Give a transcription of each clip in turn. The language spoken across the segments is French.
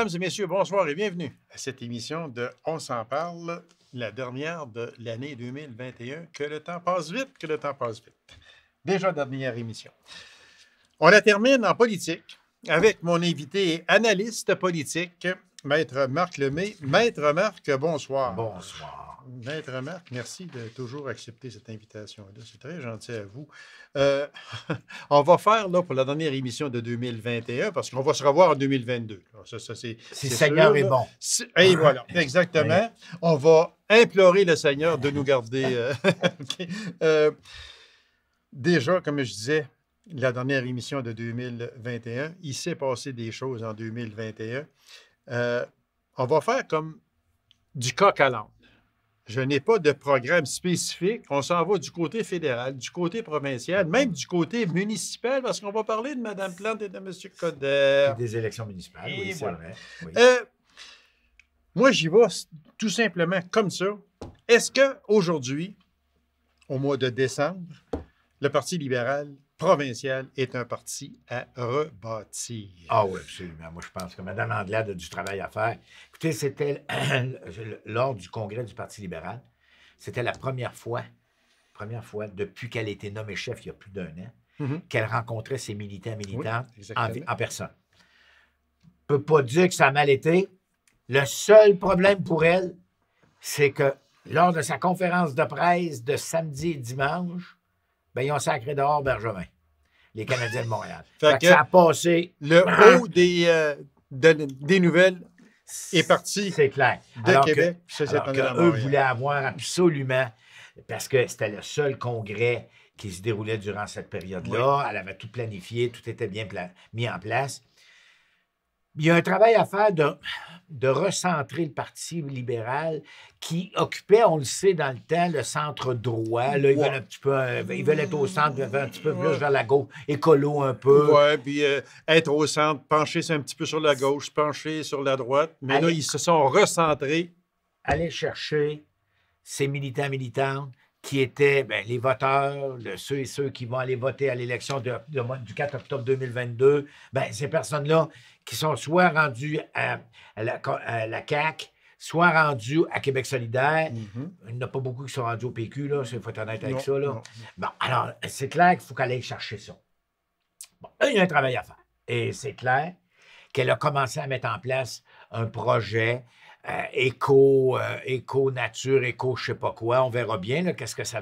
Mesdames et messieurs, bonsoir et bienvenue à cette émission de On s'en parle, la dernière de l'année 2021. Que le temps passe vite, que le temps passe vite. Déjà dernière émission. On la termine en politique avec mon invité et analyste politique, Maître Marc Lemay. Maître Marc, bonsoir. Bonsoir. Maître Marc, merci de toujours accepter cette invitation-là. C'est très gentil à vous. On va faire, là, pour la dernière émission de 2021, parce qu'on va se revoir en 2022. Ça, si le Seigneur est bon. Et voilà, exactement. Oui. On va implorer le Seigneur de nous garder. Déjà, comme je disais, la dernière émission de 2021, il s'est passé des choses en 2021. On va faire comme du coq à l'âne. Je n'ai pas de programme spécifique. On s'en va du côté fédéral, du côté provincial, même du côté municipal, parce qu'on va parler de Mme Plante et de M. Coderre. Des élections municipales, oui, c'est vrai. Oui. Moi, j'y vais tout simplement comme ça. Est-ce qu'aujourd'hui, au mois de décembre, le Parti libéral provincial est un parti à rebâtir? Ah oui, absolument. Moi, je pense que Mme Anglade a du travail à faire. Écoutez, c'était lors du congrès du Parti libéral, c'était la première fois depuis qu'elle a été nommée chef il y a plus d'un an, qu'elle rencontrait ses militants en personne. Je ne peux pas dire que ça a mal été. Le seul problème pour elle, c'est que lors de sa conférence de presse de samedi et dimanche, ben, ils ont sacré dehors Bergevin, les Canadiens de Montréal. Fait que ça a passé. Le haut des nouvelles est parti. C'est clair. De Québec. Eux voulaient avoir absolument, parce que c'était le seul congrès qui se déroulait durant cette période-là. Oui. Elle avait tout planifié, tout était bien mis en place. Il y a un travail à faire de recentrer le Parti libéral qui occupait, on le sait, dans le temps, le centre droit. Là, ils veulent un petit peu, ils veulent être au centre, un petit peu plus vers la gauche, écolo un peu. Oui, puis être au centre, pencher un petit peu sur la gauche, pencher sur la droite. Mais là, ils se sont recentrés. Aller chercher ces militants-militantes qui étaient les voteurs, ceux et ceux qui vont aller voter à l'élection du 4 octobre 2022. Ces personnes-là qui sont soit rendues à la CAQ, soit rendues à Québec solidaire. Il n'y en a pas beaucoup qui sont rendus au PQ, là, il faut être honnête avec ça. Là. Bon, alors, c'est clair qu'il faut qu'elle aille chercher ça. Bon, il y a un travail à faire. Et c'est clair qu'elle a commencé à mettre en place un projet éco-nature, je sais pas quoi. On verra bien qu'est-ce que ça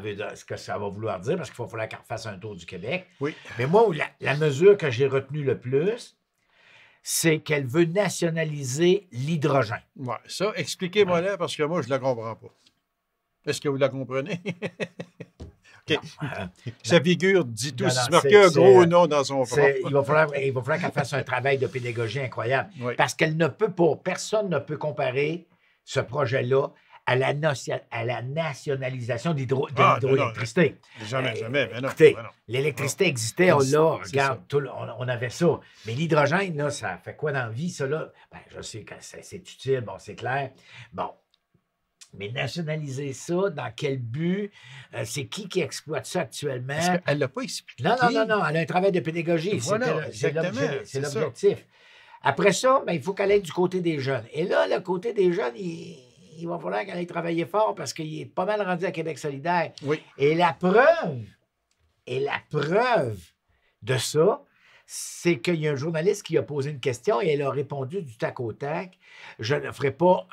va vouloir dire, parce qu'il va falloir qu'elle refasse un tour du Québec. Oui. Mais moi, la mesure que j'ai retenue le plus, c'est qu'elle veut nationaliser l'hydrogène. Ouais, ça, expliquez-moi là, parce que moi, je ne la comprends pas. Est-ce que vous la comprenez? OK. Sa figure dit tout. C'est marqué un gros nom dans son front. Il va falloir qu'elle fasse un travail de pédagogie incroyable. Oui. Parce qu'elle ne peut pas, personne ne peut comparer ce projet-là à la nationalisation de l'hydroélectricité. Jamais. Mais non, écoutez, l'électricité existait, regarde, on avait ça. Mais l'hydrogène, là, ça fait quoi dans la vie, ça, là? Je sais que c'est utile, bon, c'est clair. Bon. Mais nationaliser ça, dans quel but? C'est qui exploite ça actuellement? Parce qu'elle ne l'a pas expliqué. Non, elle a un travail de pédagogie. Voilà, c'est l'objectif. Après ça, il faut qu'elle aille du côté des jeunes. Et là, le côté des jeunes, il va falloir qu'elle aille travailler fort parce qu'il est pas mal rendu à Québec solidaire. Oui. Et la preuve de ça, c'est qu'il y a un journaliste qui a posé une question et elle a répondu du tac au tac. Je ne ferai pas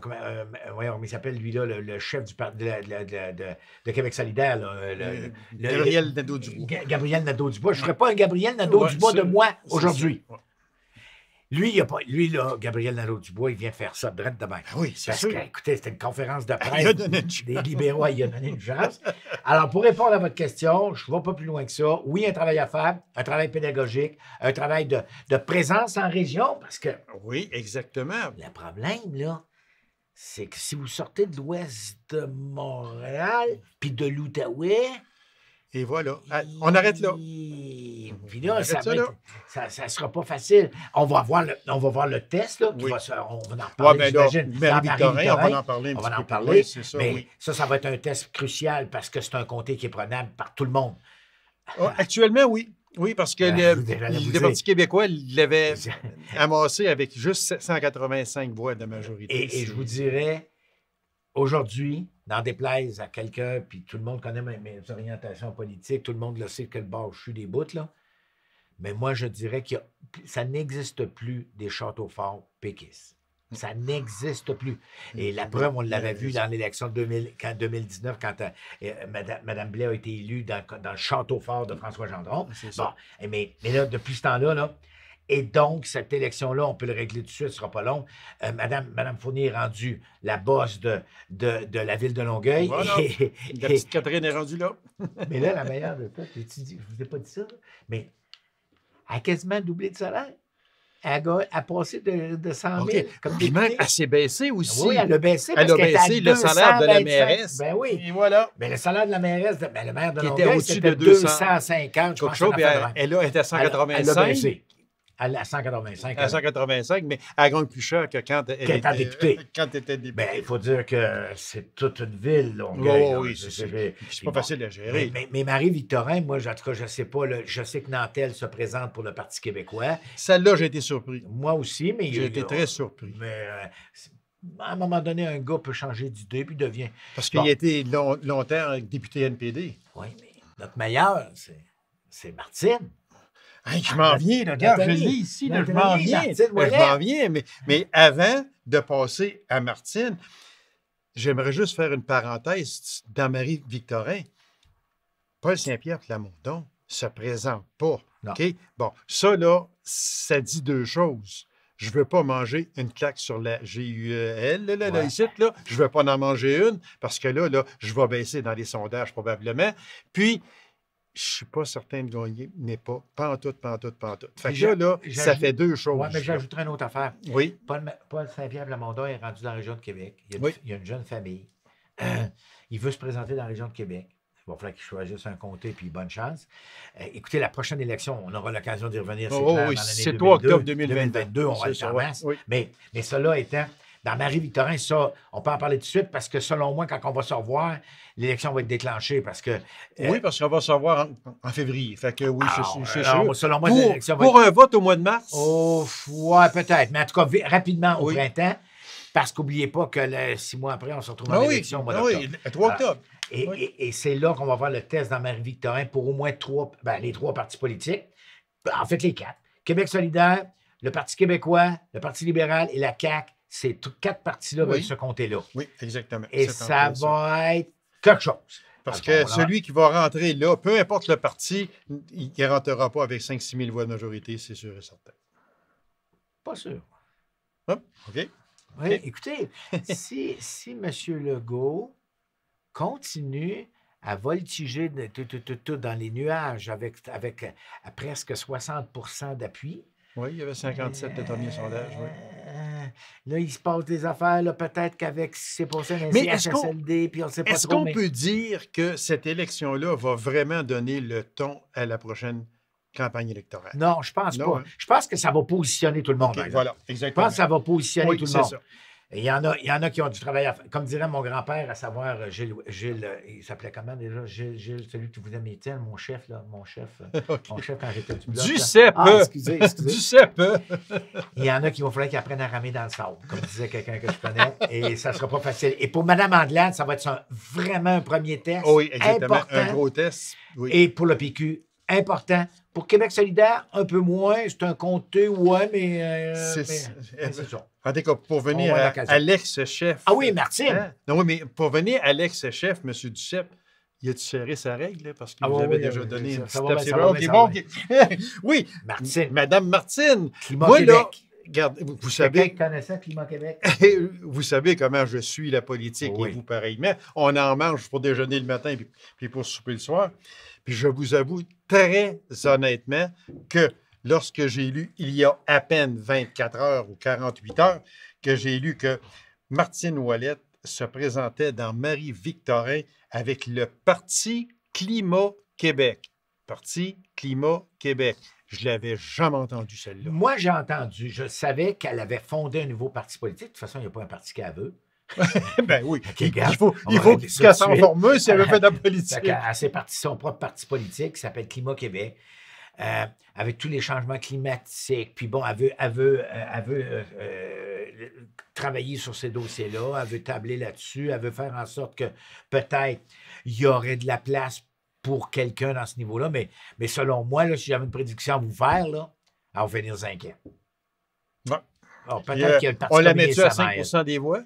comment il s'appelle, lui, là, le chef de Québec solidaire. Là, Gabriel Nadeau-Dubois. Gabriel Nadeau-Dubois. Je ne ferai pas un Gabriel Nadeau-Dubois de moi aujourd'hui. Lui, Gabriel Nadeau-Dubois, il vient faire ça direct demain. Oui, c'est parce sûr. Que, écoutez, c'était une conférence de presse des libéraux, il a donné une chance. Alors, pour répondre à votre question, je ne vais pas plus loin que ça. Oui, un travail à faire, un travail pédagogique, un travail de présence en région, parce que... Oui, exactement. Le problème, là, c'est que si vous sortez de l'ouest de Montréal, puis de l'Outaouais... Et voilà. On arrête là. Puis là, ça sera pas facile. On va voir le test, là. On va en parler, j'imagine. Marie-Victorin, on va en parler un petit peu. On va en parler. Oui, c'est ça, mais ça va être un test crucial parce que c'est un comté qui est prenable par tout le monde. Actuellement, oui. Oui, parce que J'allais vous le dire. Parti québécois l'avait amassé avec juste 785 voix de majorité. Et je vous dirais, aujourd'hui, n'en déplaise à quelqu'un, puis tout le monde connaît mes orientations politiques, tout le monde le sait que le bord je suis des bouts, là. Mais moi, je dirais que ça n'existe plus des châteaux forts péquistes. Ça n'existe plus. Et la preuve, on l'avait vu dans l'élection de 2019, quand Mme Blais a été élue dans le château fort de François Gendron. Bon, mais là, depuis ce temps-là, là, et donc, cette élection-là, on peut le régler tout de suite, ce ne sera pas long. Madame Fournier est rendue la bosse de la ville de Longueuil. Voilà. La petite Catherine est rendue là. Mais là, la meilleure de tout, je ne vous ai pas dit ça, mais elle a quasiment doublé de salaire. Elle a passé de 100 000. Comme Puis même, elle s'est baissée aussi. Oui, elle a baissé. Elle a baissé le salaire de la mairesse. Ben oui. Et voilà. Mais le salaire de la mairesse, le maire de Qui Longueuil, était au-dessus c'était de 200. 250. Quelque chose, elle était à 185. Elle a baissé. À 185. À 185, mais elle gagne plus cher que quand elle était députée. Quand elle était députée. Ben, il faut dire que c'est toute une ville, Longueuil. Oh, oui, c'est pas facile à gérer. Mais Marie-Victorin, moi, en tout cas, je ne sais pas, je sais que Nantel se présente pour le Parti québécois. Celle-là, j'ai été surpris. Moi aussi, mais... J'ai été très surpris. Mais à un moment donné, un gars peut changer d'idée, puis devient... Parce qu'il a été longtemps député NPD. Oui, mais notre meilleur, c'est Martine. Hey, je m'en viens, là, regarde, je l'ai ici, là, je m'en viens. Je m'en viens, mais avant de passer à Martine, j'aimerais juste faire une parenthèse dans Marie-Victorin. Paul Saint-Pierre Plamondon ne se présente pas. OK? Bon, ça, là, ça dit deux choses. Je ne veux pas manger une claque sur la GUEL, là, ici, là. Je ne veux pas en manger une, parce que là, je vais baisser dans les sondages, probablement. Puis, je ne suis pas certain de gagner, mais pas en tout. Fait que là, ça fait deux choses. Oui, mais j'ajouterai une autre affaire. Oui. Paul Saint-Pierre Plamondon est rendu dans la région de Québec. Il y a une jeune famille. Il veut se présenter dans la région de Québec. Il va falloir qu'il choisisse un comté, puis bonne chance. Écoutez, la prochaine élection, on aura l'occasion d'y revenir, c'est clair, dans l'année c'est 3 octobre 2022. On va le faire masse. Oui. Mais cela étant, dans Marie-Victorin, ça, on peut en parler tout de suite, parce que selon moi, quand on va se revoir, l'élection va être déclenchée, parce que... oui, parce qu'on va se revoir en février. Fait que oui, c'est sûr. Selon moi, l'élection pour un vote au mois de mars? Oh, ouais, peut-être. Mais en tout cas, rapidement au printemps, parce qu'oubliez pas que 6 mois après, on se retrouve en élection au mois d'octobre. Oui, le 3 octobre. Et c'est là qu'on va voir le test dans Marie-Victorin pour au moins les 3 partis politiques. En fait, les 4. Québec solidaire, le Parti québécois, le Parti libéral et la CAQ. Ces 4 partis-là veulent se compter là. Oui, exactement. Et ça va être quelque chose. Parce que celui qui va rentrer là, peu importe le parti, il ne rentrera pas avec 5-6 000 voix de majorité, c'est sûr et certain. Pas sûr. Hop, OK. Oui, écoutez, si M. Legault continue à voltiger dans les nuages avec presque 60 % d'appui. Oui, il y avait 57 le dernier sondage, oui. Là, il se passe des affaires, là, peut-être qu'avec ce qui s'est passé dans les CHSLD, puis on ne sait pas trop. Est-ce qu'on peut dire que cette élection-là va vraiment donner le ton à la prochaine campagne électorale? Non, je pense pas. Je pense que ça va positionner tout le monde. Okay, voilà, exactement. Je pense que ça va positionner tout le monde. Ça. Il y en a qui ont du travail à faire. Comme dirait mon grand-père, à savoir Gilles, il s'appelait comment déjà? Gilles, celui qui vous aime Étienne, mon chef, là, mon chef quand j'étais du bloc. Du CEPE! Excusez. Du CEPE! Il y en a qui vont falloir qu'ils apprennent à ramer dans le sable, comme disait quelqu'un que je connais, et ça ne sera pas facile. Et pour Mme Anglade, ça va être vraiment un premier test. Oui, exactement. Important. Un gros test. Oui. Et pour le PQ, important. Pour Québec solidaire, un peu moins. C'est un comté, ouais, mais c'est ça. En tout cas, pour venir à l'ex-chef... Ah oui, Martine! Hein? Non, oui, mais pour venir à l'ex-chef, M. Duceppe, il a-tu serré sa règle? Parce qu'il vous avait déjà donné une petite tape. Oui, Martine. Madame Martine. Climat Québec. Là, regarde, vous savez... Quelqu'un connaissait Climat Québec? Vous savez comment je suis la politique, et vous pareillement. On en mange pour déjeuner le matin puis pour souper le soir. Puis je vous avoue très honnêtement que lorsque j'ai lu, il y a à peine 24 heures ou 48 heures, que j'ai lu que Martine Ouellette se présentait dans Marie-Victorin avec le Parti Climat Québec. Parti Climat Québec. Je ne l'avais jamais entendu, celle-là. Moi, j'ai entendu. Je savais qu'elle avait fondé un nouveau parti politique. De toute façon, il n'y a pas un parti qu'elle veut. Ben oui. Okay, il faut qu'elle s'en forme si elle veut faire de la politique. Elle s'est partie son propre parti politique qui s'appelle Climat Québec. avec tous les changements climatiques. Puis bon, elle veut travailler sur ces dossiers-là, elle veut tabler là-dessus, elle veut faire en sorte que peut-être il y aurait de la place pour quelqu'un dans ce niveau-là. Mais selon moi, là, si j'avais une prédiction à vous faire, là, elle va finir cinquième. Ouais. Alors, Puis, peut-être que le Parti on la communiste, met-tu à ça va être- 5 des voix?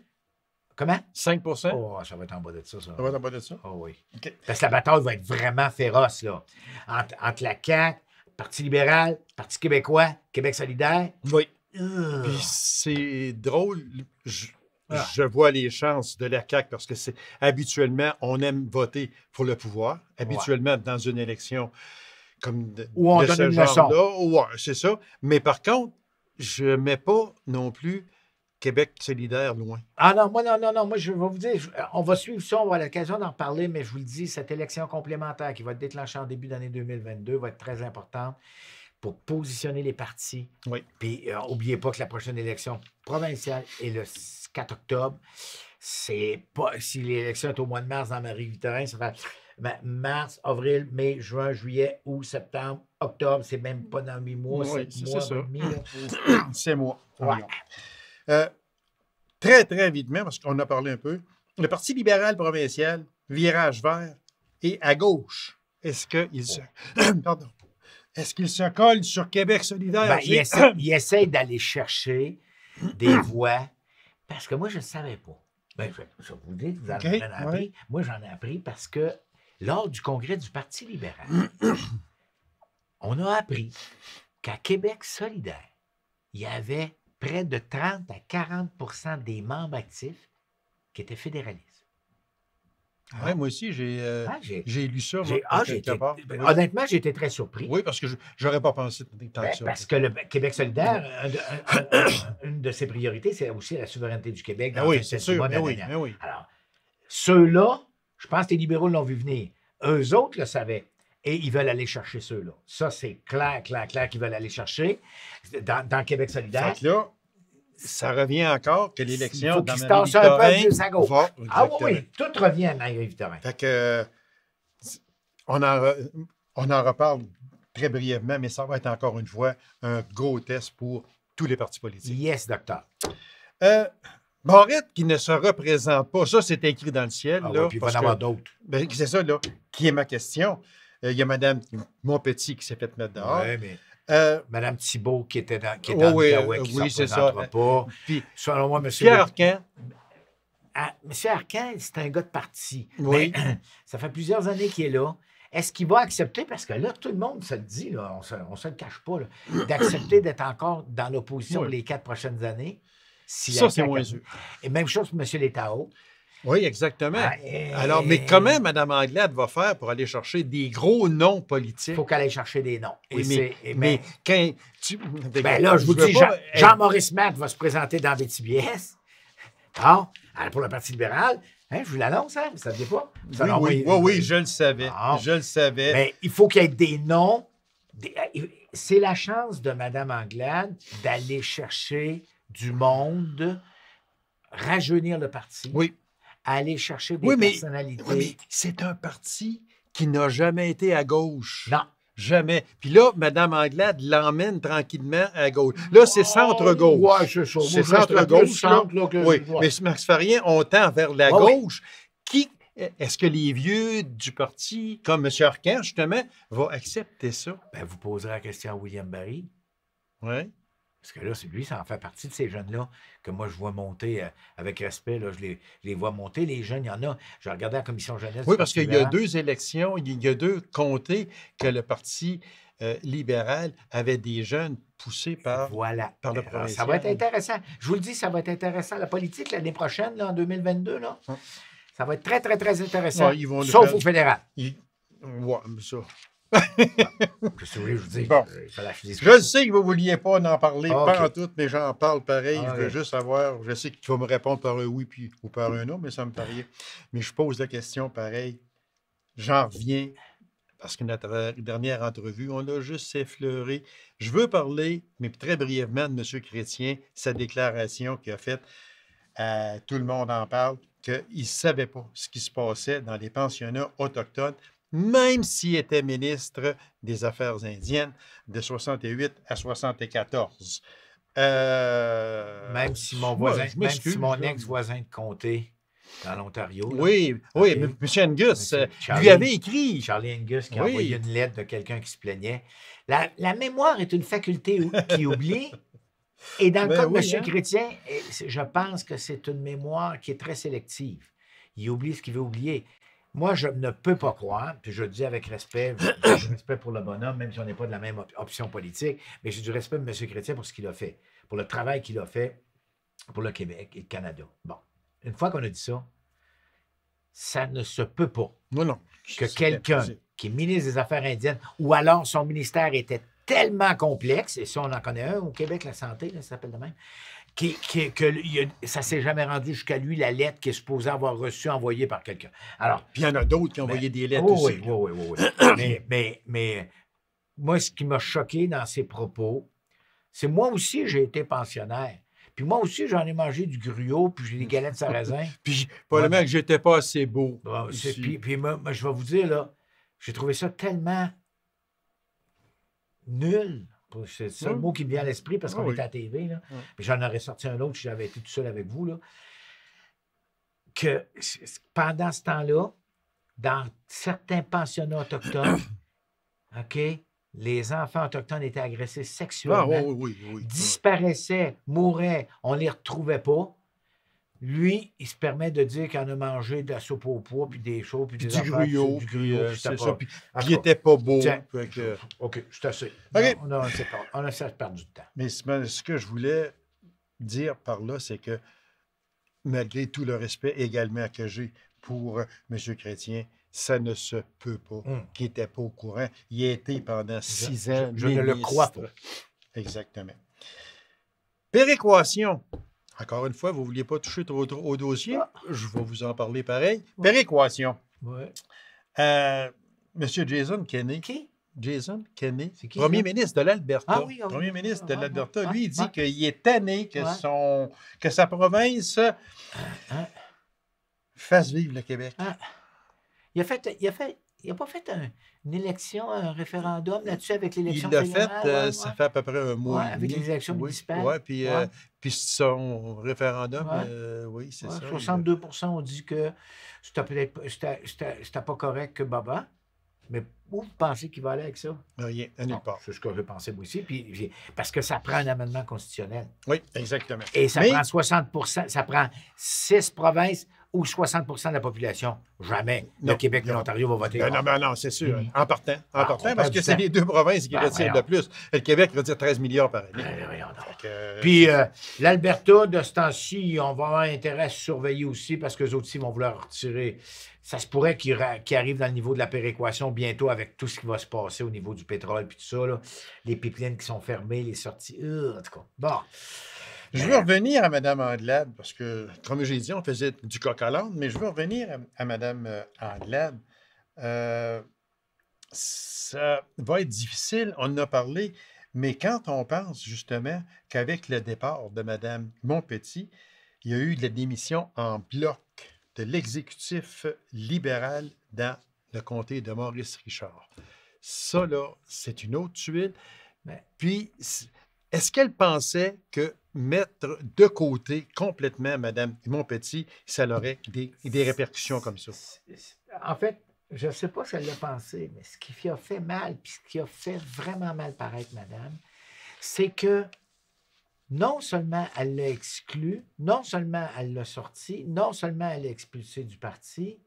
Comment? 5 Oh, ça va être en bas de ça. Ça va être en bas de ça? Oh oui. OK. Parce que la bataille va être vraiment féroce, là. Entre la CAQ, Parti libéral, Parti québécois, Québec solidaire. Oui. Ugh. Puis c'est drôle, Ah. je vois les chances de la CAQ parce que c'est habituellement, on aime voter pour le pouvoir. Habituellement, dans une élection comme Où on de donne ce une leçon. genre-là, ouais, c'est ça. Mais par contre, je ne mets pas non plus Québec solidaire loin. Ah non, moi, je vais vous dire, on va suivre ça, on va avoir l'occasion d'en reparler, mais je vous le dis, cette élection complémentaire qui va être déclenchée en début d'année 2022 va être très importante pour positionner les partis. Oui. Puis, n'oubliez pas que la prochaine élection provinciale est le 4 octobre. C'est pas, si l'élection est au mois de mars dans Marie-Victorin, ça fait mars, avril, mai, juin, juillet, août, septembre, octobre, c'est même pas dans 8 mois, Oui, 7 c'est mois, ça. et demi, là. C'est moi. Ouais. Très, très vitement, parce qu'on a parlé un peu, le Parti libéral provincial, virage vert, et à gauche, est-ce qu'il se... Pardon. Est-ce qu'il se colle sur Québec solidaire? Ben, il essaie d'aller chercher des voix, parce que moi, je ne savais pas. Ben, je vous le dis, vous en OK, avez appris. ouais. Moi, j'en ai appris parce que lors du congrès du Parti libéral, on a appris qu'à Québec solidaire, il y avait près de 30 à 40 des membres actifs qui étaient fédéralistes. Ouais, moi aussi, j'ai lu ça. Moi, quelque part. Oui. Honnêtement, j'ai été très surpris. Oui, parce que je n'aurais pas pensé tant que ça. Parce que le Québec solidaire, une de ses priorités, c'est aussi la souveraineté du Québec. Ben oui, c'est sûr. Ben oui, ben oui. Alors, ceux-là, je pense que les libéraux l'ont vu venir. Eux autres le savaient. Et ils veulent aller chercher ceux-là. Ça, c'est clair qu'ils veulent aller chercher dans Québec solidaire. Fait que là, ça revient encore que l'élection Il faut dans qu'ils se tassent un peu plus à gauche. va, Ah oui, exactement. oui, tout revient à Marie-Victorin. Fait que, on en reparle très brièvement, mais ça va être encore une fois un gros test pour tous les partis politiques. Yes, docteur. Barrette qui ne se représente pas, ça c'est écrit dans le ciel. Ah là, oui, puis il va parce en avoir que- d'autres. ben, c'est ça, là, qui est ma question. Il y a Mme Montpetit qui s'est fait mettre dehors. Oui, mais Euh, Mme Thibault qui était en oui, Outaouais, qui oui, ne c'est se ça. représentera pas. Puis, Selon moi, M. Pierre Arcan, M. Arcan, c'est un gars de parti. Oui. Mais, ça fait plusieurs années qu'il est là. Est-ce qu'il va accepter, parce que là, tout le monde se le dit, là, on ne se le cache pas, là, d'accepter d'être encore dans l'opposition Oui. pour les 4 prochaines années? Si ça la c'est CAQ moins a- sûr. Et même chose pour M. Létao. Oui, exactement. Ah, Alors, mais comment Mme Anglade va faire pour aller chercher des gros noms politiques? Il faut qu'elle aille chercher des noms. Et Oui, c'est- et mais quand tu... ben là, je vous veux dis, pas- Jean-Maurice Matt va se présenter dans BTBS. Bon, pour le Parti libéral. Hein, je vous l'annonce, hein, vous ne saviez pas? Selon Oui, moi, oui, je le savais. Ah. Je le savais. Mais il faut qu'il y ait des noms. C'est la chance de Mme Anglade d'aller chercher du monde, rajeunir le parti, Oui. aller chercher des Oui, mais, personnalités. oui, mais c'est un parti qui n'a jamais été à gauche. Non. Jamais. Puis là, Mme Anglade l'emmène tranquillement à gauche. Là, c'est centre-gauche. Ouais, c'est ça. C'est Moi, je resterais plus centre-gauche. là. centre, là, que- Oui, ouais. mais Max Farien, on tend vers la Ouais, ouais. gauche. Est-ce que les vieux du parti, comme M. Arcan, justement, vont accepter ça? Ben, vous poserez la question à William Barry. Oui. Parce que là, c'est lui, ça en fait partie de ces jeunes-là que moi, je vois monter avec respect. Là, je les vois monter. Les jeunes, il y en a. Je regardais la commission jeunesse. Oui, du parce Parti qu'il y a libéral. 2 élections, il y a 2 comtés que le Parti libéral avait des jeunes poussés par... Voilà. par le Alors, provincial. ça va être intéressant. Je vous le dis, ça va être intéressant. La politique, l'année prochaine, là, en 2022, là, Hum. ça va être très, très, très intéressant. Ouais, ils vont le Sauf faire. au fédéral. Ouais, mais ça. Qu'est-ce que vous voulez que je vous dise? Bon. Il fallait que je dise Je le sais que vous ne vouliez pas en parler, OK. pas en tout, mais j'en parle pareil. Ah, Je veux oui. juste savoir, je sais que tu vas me répondre par un oui ou par un non, mais ça me fait rien. Mais je pose la question pareil. J'en reviens, parce que notre dernière entrevue, on l'a juste effleuré. Je veux parler, mais très brièvement, de M. Chrétien, sa déclaration qu'il a faite. Tout le monde en parle, qu'il ne savait pas ce qui se passait dans les pensionnats autochtones même s'il était ministre des Affaires indiennes de 68 à 74. Même si mon Moi, voisin, je même si m'excuse, mon là. ex-voisin de comté dans l'Ontario, là, Oui, oui, OK, M. Angus monsieur lui avait écrit. Charlie Angus qui a envoyé Oui. une lettre de quelqu'un qui se plaignait. La mémoire est une faculté qui oublie. Et dans le cas Ben de oui, M. hein? Chrétien, je pense que c'est une mémoire qui est très sélective. Il oublie ce qu'il veut oublier. Moi, je ne peux pas croire, puis je le dis avec respect, j'ai du respect pour le bonhomme, même si on n'est pas de la même option politique, mais j'ai du respect pour M. Chrétien pour ce qu'il a fait, pour le travail qu'il a fait pour le Québec et le Canada. Bon, une fois qu'on a dit ça, ça ne se peut pas Non, non. que C'est quelqu'un impossible. qui est ministre des Affaires indiennes, ou alors son ministère était tellement complexe, et ça, on en connaît un au Québec, la santé, là, ça s'appelle de même, ça ne s'est jamais rendu jusqu'à lui, la lettre qu'il est supposé avoir reçue, envoyée par quelqu'un. Alors, Puis il y en a d'autres qui ont mais- envoyé des lettres oh aussi. oui. Mais moi, ce qui m'a choqué dans ses propos, c'est moi aussi, j'ai été pensionnaire. Puis moi aussi, j'en ai mangé du gruau, puis j'ai des galettes sarrasin. Puis probablement Ouais, que j'étais pas assez beau. Bon, aussi. puis moi, je vais vous dire, là, j'ai trouvé ça tellement nul. C'est le seul Oui. mot qui me vient à l'esprit parce qu'on Oui. est à la TV. Là. Oui. Puis j'en aurais sorti un autre si j'avais été tout seul avec vous. Là. Que pendant ce temps-là, dans certains pensionnats autochtones, OK, les enfants autochtones étaient agressés Ah, sexuellement, oui. disparaissaient, mouraient, on ne les retrouvait pas. Lui, il se permet de dire qu'il en a mangé de la soupe au pois, puis des choses, puis des Du affaires, gruau, du puis gruau, puis c'est c'était ça. pas- Puis En il tout cas, était pas beau. tiens, Fait que- OK, c'est assez. OK. Non, on a assez perdu de temps. Mais ce que je voulais dire par là, c'est que malgré tout le respect également que j'ai pour M. Chrétien, ça ne se peut pas qu'il n'était pas au courant. Il a été pendant 6 ans. Je ne le ministre. crois pas. Exactement. Péréquation. Encore une fois, vous ne vouliez pas toucher trop au dossier. Je vais vous en parler pareil. Péréquation. Ouais. M. Jason Kenney. Qui? Jason Kenney, C'est qui, premier ça? ministre de l'Alberta. Ah oui, ah oui, Premier oui, ministre de oui, l'Alberta, oui, lui, il oui, dit oui. qu'il est tanné que, Ouais. que sa province Hein? fasse vivre le Québec. Ah. Il a pas fait une élection, un référendum là-dessus avec l'élection Il l'a fait, fédérale, ouais, ça ouais. fait à peu près un mois. Ouais, et avec demi. les élections Oui, municipales. ouais, puis, Ouais. puis son référendum, Ouais. oui, c'est Ouais, ça. 62% ont dit que c'était pas correct que Baba. Mais où vous pensez qu'il va aller avec ça? Rien, à nulle Bon, part. c'est ce que je pensais moi aussi. Parce que ça prend un amendement constitutionnel. Oui, exactement. Et ça Mais- prend 60%, ça prend 6 provinces ou 60% de la population. Jamais Non, le Québec et non. l'Ontario vont voter. Non, c'est sûr. Fini. En partant, Ah, on parce perd que du c'est temps. les deux provinces qui Ben, retirent voyons. le plus. Le Québec retire 13 milliards par année. Voyons donc. Fait que, Puis l'Alberta, de ce temps-ci, on va avoir intérêt à se surveiller aussi parce que les autres aussi vont vouloir retirer. Ça se pourrait qu'ils arrivent dans le niveau de la péréquation bientôt avec tout ce qui va se passer au niveau du pétrole puis tout ça. Là. Les pipelines qui sont fermées, les sorties. En tout cas. Bon. Je veux revenir à Mme Anglade, parce que, comme j'ai dit, on faisait du coq à l'âne, mais je veux revenir à Mme Anglade. Ça va être difficile, on en a parlé, mais quand on pense justement qu'avec le départ de Mme Montpetit, il y a eu de la démission en bloc de l'exécutif libéral dans le comté de Maurice-Richard. Ça, là, c'est une autre tuile. Mais- Puis, est-ce qu'elle pensait que mettre de côté complètement Mme Montpetit, ça aurait des répercussions comme ça? En fait, je ne sais pas si elle l'a pensé, mais ce qui a fait mal, puis ce qui a fait vraiment mal paraître, madame, c'est que non seulement elle l'a exclu, non seulement elle l'a sorti, non seulement elle l'a expulsé du parti,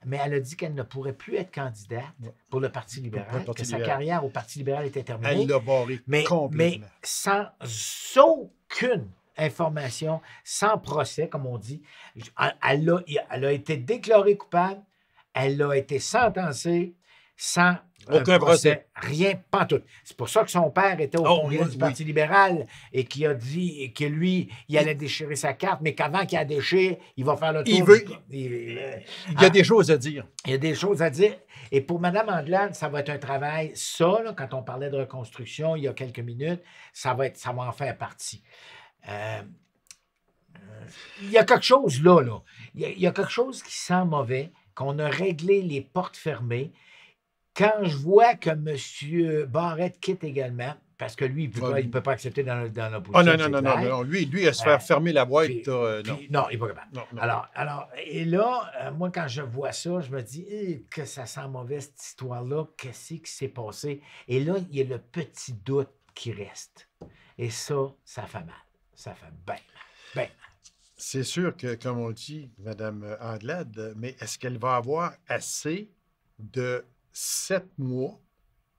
mais elle a dit qu'elle ne pourrait plus être candidate pour le Parti libéral, Pour le Parti que sa libéral. carrière au Parti libéral était terminée. Elle l'a barré Mais complètement. sans aucune information, sans procès, comme on dit, elle a été déclarée coupable, elle a été sentencée sans Aucun procès. rien, pas tout. C'est pour ça que son père était au congrès oui, du Parti libéral et qui a dit que lui, il allait déchirer sa carte, mais qu'avant qu'il la déchire, il va faire le tour. Il veut- Il Il y a des choses à dire. il y a des choses à dire. Et pour Mme Anglade, ça va être un travail. Ça, là, quand on parlait de reconstruction il y a quelques minutes, ça va en faire partie. Il y a quelque chose là. Il y a quelque chose qui sent mauvais qu'on a réglé les portes fermées. Quand je vois que M. Barrette quitte également, parce que lui, il ne peut pas accepter dans l'opposition. Ah non, non, non, non, non. Lui, à se faire fermer la boîte, non. Non, il n'est pas capable. Non, non. Alors, et là, moi, quand je vois ça, je me dis que ça sent mauvais, cette histoire-là. Qu'est-ce qui s'est passé? Et là, il y a le petit doute qui reste. Et ça fait mal. Ça fait bien mal. C'est sûr que, comme on dit, Mme Andelade, mais est-ce qu'elle va avoir assez de 7 mois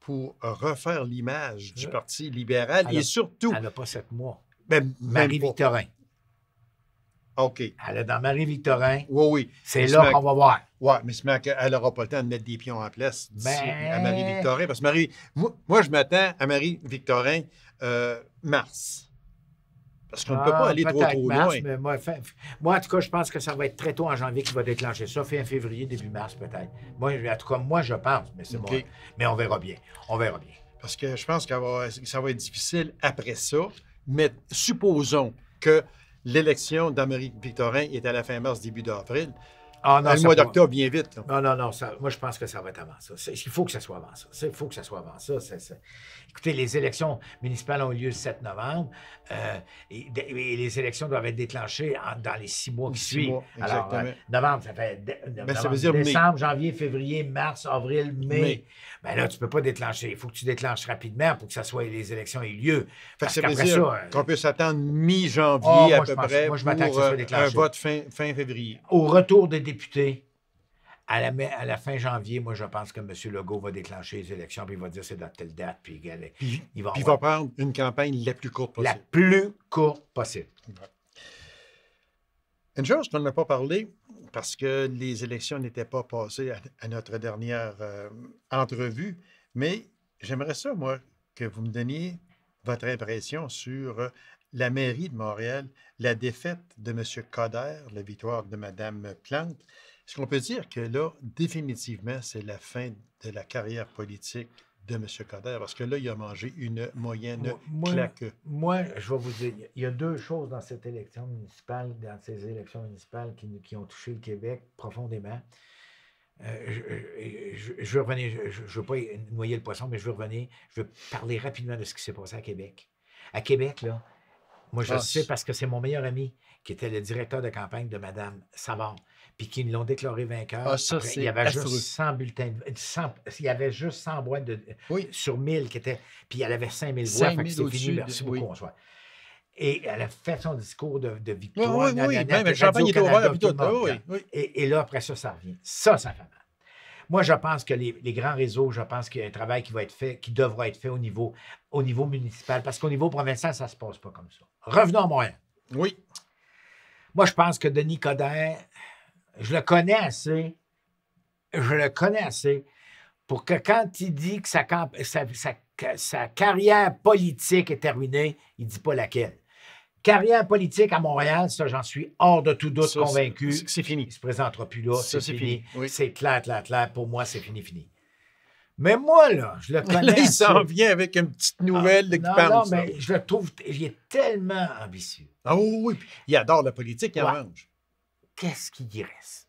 pour refaire l'image du Parti libéral et surtout... Elle n'a pas 7 mois. Marie-Victorin. OK. Elle est dans Marie-Victorin. Oui, oui. C'est là qu'on va voir. Oui, mais elle n'aura pas le temps de mettre des pions en place à Marie-Victorin. Parce que moi, je m'attends à Marie-Victorin mars. Parce qu'on ne peut pas aller trop loin. Mais moi, en tout cas, je pense que ça va être très tôt en janvier qu'il va déclencher ça. Fin février, début mars, peut-être. Moi, en tout cas, moi, je pense. Mais c'est moi. Mais on verra bien. On verra bien. Parce que je pense que ça va être difficile après ça. Mais supposons que l'élection d'Amérique-Victorin est à la fin mars, début d'avril. Ah, non, le mois d'octobre, bien vite. Là. Non. Moi, je pense que ça va être avant ça. Il faut que ça soit avant ça. Il faut que ça soit avant ça. Écoutez, les élections municipales ont eu lieu le 7 novembre. Et les élections doivent être déclenchées dans les 6 mois qui suivent. Exactement. Alors, novembre, ça fait ça veut dire décembre, janvier, février, mars, avril, mai. Ben là, tu ne peux pas déclencher. Il faut que tu déclenches rapidement pour que les élections aient lieu. Parce ça veut dire qu'on peut s'attendre mi-janvier à peu près pour un vote fin février. Au retour des députés, à la fin janvier, moi, je pense que M. Legault va déclencher les élections, puis il va dire c'est dans telle date, puis il va prendre une campagne la plus courte possible. La plus courte possible. Une chose qu'on n'a pas parlé, parce que les élections n'étaient pas passées à notre dernière entrevue, mais j'aimerais ça, moi, que vous me donniez votre impression sur la mairie de Montréal, la défaite de M. Coderre, la victoire de Mme Plante. Est-ce qu'on peut dire que là, définitivement, c'est la fin de la carrière politique de M. Coderre? Parce que là, il a mangé une moyenne claque. Moi, je vais vous dire, il y a 2 choses dans cette élection municipale, dans ces élections municipales qui ont touché le Québec profondément. Je veux revenir, je ne veux pas noyer le poisson, mais je veux parler rapidement de ce qui s'est passé à Québec. À Québec, là, moi, je sais parce que c'est mon meilleur ami qui était le directeur de campagne de Mme Savard, puis qui l'ont déclaré vainqueur. Après, il y avait juste 100 bulletins, il y avait juste 100 boîtes sur 1000 qui étaient, puis elle avait 5000 voix, fait que c'était fini, merci beaucoup, bonsoir. Et elle a fait son discours de victoire. Oui, même le champagne était ouvert, puis tout. Et là, après ça revient. Ça fait mal. Moi, je pense que les grands réseaux, je pense qu'il y a un travail qui va être fait, qui devra être fait au niveau municipal, parce qu'au niveau provincial, ça ne se passe pas comme ça. Revenons à Montréal. Oui. Moi, je pense que Denis Coderre, je le connais assez pour que quand il dit que sa carrière politique est terminée, il ne dit pas laquelle. Carrière politique à Montréal, ça, j'en suis hors de tout doute convaincu. C'est fini. Il ne se présentera plus là, c'est fini. Oui. C'est clair. Pour moi, c'est fini. Mais moi, là, je le connais. Là, il s'en vient avec une petite nouvelle qui parle. Non, mais je le trouve, il est tellement ambitieux. Ah oui, il adore la politique, il en mange. Qu'est-ce qu'il y reste?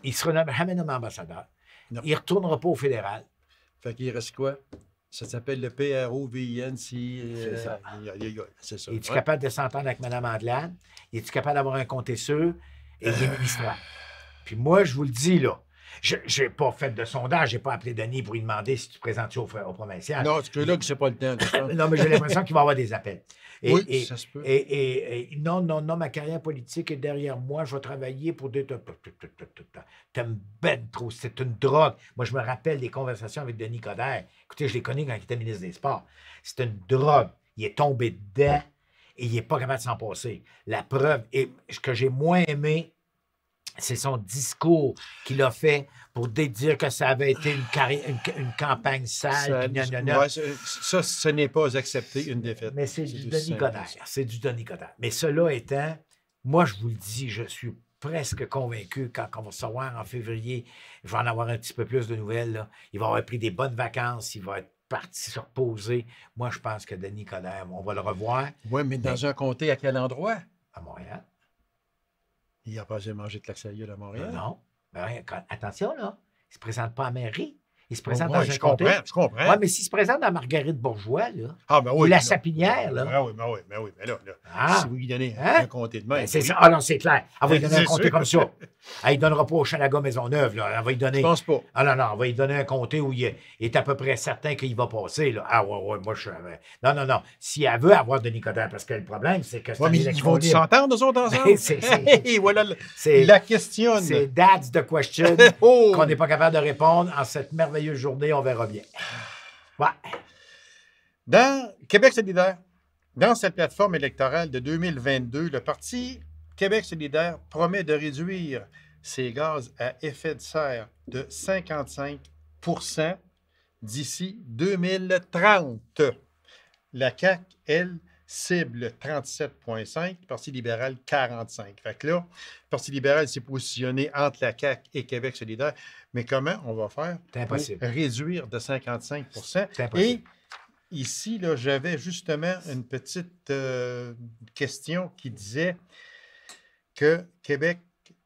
Il ne sera jamais nommé ambassadeur. Non. Il ne retournera pas au fédéral. Fait qu'il reste quoi? Ça s'appelle le PROVINC. C'est ça. C'est ça. Es-tu capable de s'entendre avec Mme Andelade? Es-tu capable d'avoir un compte sûr? Et il est ministériel. Puis moi, je vous le dis, là, je n'ai pas fait de sondage, je n'ai pas appelé Denis pour lui demander si tu te présentes au provincial. Non, c'est là que c'est pas le temps. Non, mais j'ai l'impression qu'il va y avoir des appels. Ça se peut. Non, ma carrière politique est derrière moi. Je vais travailler pour des... T'aimes ben trop. C'est une drogue. Moi, je me rappelle des conversations avec Denis Coderre. Écoutez, je l'ai connu quand il était ministre des Sports. C'est une drogue. Il est tombé dedans et il n'est pas capable de s'en passer. La preuve, et ce que j'ai moins aimé, c'est son discours qu'il a fait pour dire que ça avait été une campagne sale. Ça, ce n'est pas accepter une défaite. Mais c'est du Denis Coderre. C'est du Denis Coderre. Mais cela étant, moi, je vous le dis, je suis presque convaincu quand on va se voir en février, je vais en avoir un petit peu plus de nouvelles. Là. Il va avoir pris des bonnes vacances, il va être parti se reposer. Moi, je pense que Denis Coderre, on va le revoir. Oui, mais dans un comté, à quel endroit? À Montréal. Il n'a pas mangé de laxaïeul à Montréal? Non. Ben, attention, là. Il ne se présente pas à la mairie. Il se Oui, présente dans un je comté. comprends, je comprends. Oui, mais s'il se présente dans Marguerite Bourgeois, là, Ah, ben ou oui. la là. Sapinière, là. Ah oui, mais là, Ah. si vous lui donnez Hein? un comté de main. Ben, c'est oui. ça. Ah non, c'est clair. Elle va lui donner un C'est comté sûr. comme ça. Elle ne donnera pas au Chalaga Maisonneuve, là. Elle va lui donner. Je pense pas. Ah non, non, on va lui donner un comté où il est à peu près certain qu'il va passer, là. Ah ouais, moi, je... Non, non, non. Si elle veut avoir Denis Coderre, parce que le problème, c'est que c'est Ouais, mais ils vont s'entendre, nous autres, ensemble? Et voilà la question. C'est that's the question Oh! qu'on n'est pas capable de répondre en cette merveilleuse journée. On verra bien. Ouais. Dans Québec solidaire, dans cette plateforme électorale de 2022, le Parti Québec solidaire promet de réduire ses gaz à effet de serre de 55 d'ici 2030. La CAQ, elle, cible 37,5, le Parti libéral 45. Fait que là, le Parti libéral s'est positionné entre la CAQ et Québec solidaire. Mais comment on va faire pour réduire de 55 C'est impossible. Et ici, là, j'avais justement une petite question qui disait que Québec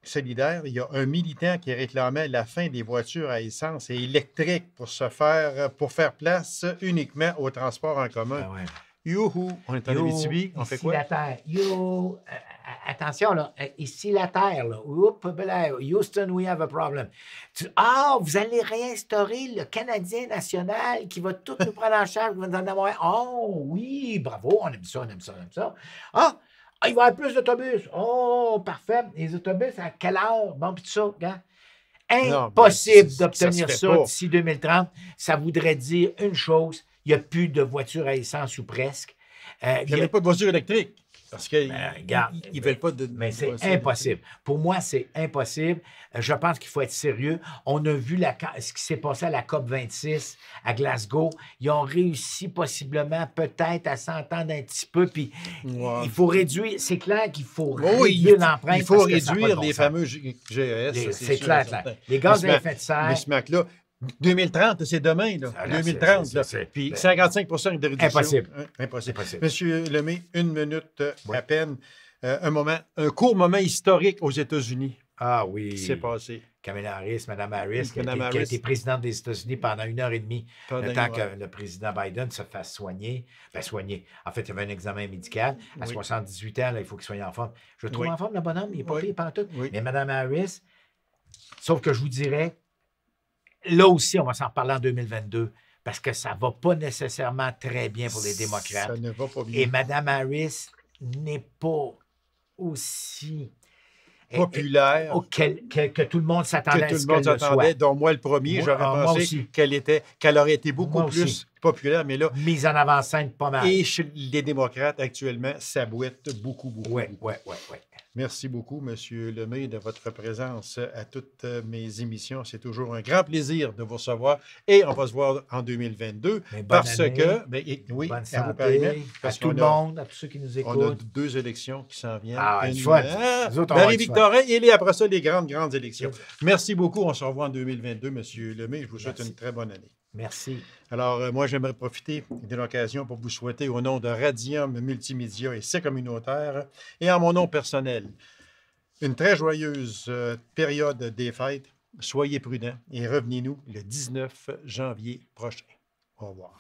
solidaire, il y a un militant qui réclamait la fin des voitures à essence et électriques pour faire place uniquement au transport en commun. Ah ouais. Youhou! On est en Abitibi, on fait quoi? Ici la Terre. Attention, là. Ici la Terre, là. Oups, Houston, we have a problem. Vous allez réinstaurer le Canadien national qui va tout nous prendre en charge. Vous en avoir. Oh, oui, bravo, on aime ça, on aime ça, on aime ça. Il va y avoir plus d'autobus. Oh, parfait. Les autobus, à quelle heure? Bon, puis tout ça, regarde. Impossible d'obtenir ça d'ici 2030. Ça voudrait dire une chose. Il n'y a plus de voitures à essence ou presque. Il n'y avait pas de voiture électrique. Parce qu'ils ne veulent pas de... Mais c'est impossible. Pour moi, c'est impossible. Je pense qu'il faut être sérieux. On a vu ce qui s'est passé à la COP 26 à Glasgow. Ils ont réussi possiblement peut-être à s'entendre un petit peu. Puis il faut réduire. C'est clair qu'il faut réduire l'empreinte. Il faut réduire les fameux GES. C'est clair. Les gaz à effet de serre. Mais ce Mac-là, 2030, c'est demain, là. 2030, là. Puis 55 de réduction. Impossible. Impossible. Monsieur Lemay, 1 minute à peine. Un court moment historique aux États-Unis. Ah oui. Qui s'est passé? Kamala Harris, Mme Harris, qui a été présidente des États-Unis pendant 1h30, le temps que le président Biden se fasse soigner. Ben, soigner. En fait, il y avait un examen médical. À 78 ans, là, il faut qu'il soit en forme. Je le trouve en forme, le bonhomme. Il n'est pas pire pantoute. Mais Mme Harris, sauf que je vous dirais, là aussi, on va s'en reparler en 2022 parce que ça ne va pas nécessairement très bien pour les démocrates. Ça ne va pas bien. Et Mme Harris n'est pas aussi populaire que tout le monde s'attendait à ce qu'elle le soit. Dont moi le premier, j'aurais pensé qu'elle aurait été beaucoup plus populaire, mais là... Mise en avant-scène pas mal. Et chez les démocrates, actuellement, ça boite beaucoup. Oui. Merci beaucoup, M. Lemay, de votre présence à toutes mes émissions. C'est toujours un grand plaisir de vous recevoir. Et on va se voir en 2022 parce année, que... bonne santé, à tout le monde, à tous ceux qui nous écoutent. On a 2 élections qui s'en viennent. Marie-Victorin et après ça, les grandes élections. Merci beaucoup. On se revoit en 2022, M. Lemay. Je vous souhaite une très bonne année. Merci. Alors, moi, j'aimerais profiter de l'occasion pour vous souhaiter, au nom de Radium Multimédia et ses communautaires, et en mon nom personnel, une très joyeuse période des fêtes. Soyez prudents et revenez-nous le 19 janvier prochain. Au revoir.